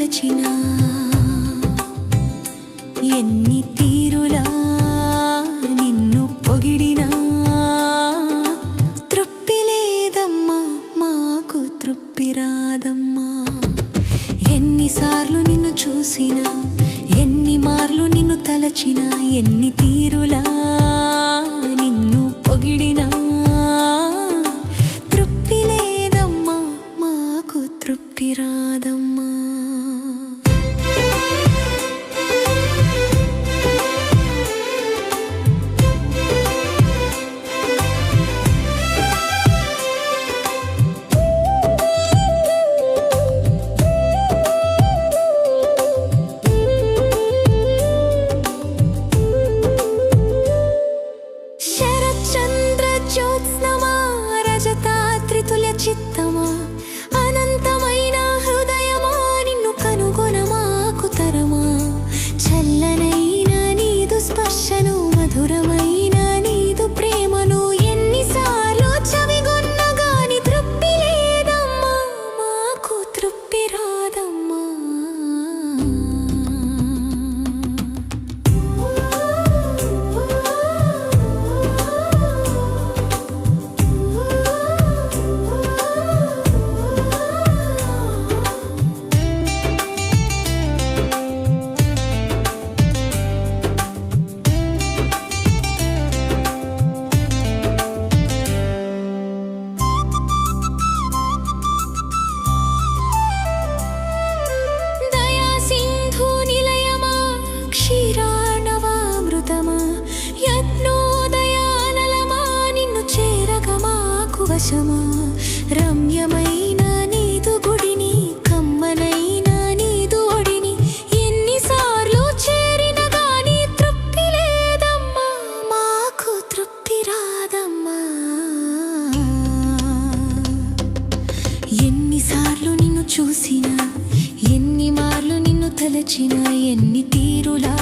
తలచినా ఎన్ని తీరులా నిన్ను పొగిడినా తృప్తి లేదమ్మా, మాకు తృప్తి రాదమ్మా. ఎన్నిసార్లు నిన్ను చూసినా, ఎన్ని మార్లు నిన్ను తలచినా, ఎన్ని తీరులా నిన్ను పొగిడినా తృప్తి లేదమ్మా, మాకు తృప్తి రాదమ్మా. జ్యోత్స్నమా, రజతాత్రితుల్య చిత్తమా, అనంతమైన హృదయమా, నిన్ను కనుగొనమాకు తరమా. చల్లనైన నీదు స్పర్శను, మధురమైన నీదు ప్రేమను ఎన్నిసార్లు చవిగొన్న గాని తృప్తి లేదమ్మా, మాకు తృప్తి రాదమ్మా. రమ్యమైన నీదు గుడిని, కమ్మనైన నీదు ఒడిని ఎన్నిసార్లు చేరిన గాని తృప్తి లేదమ్మా, మాకు తృప్తి రాదమ్మా. ఎన్నిసార్లు నిన్ను చూసినా, ఎన్ని మార్లు నిన్ను తలచినా, ఎన్ని తీరులా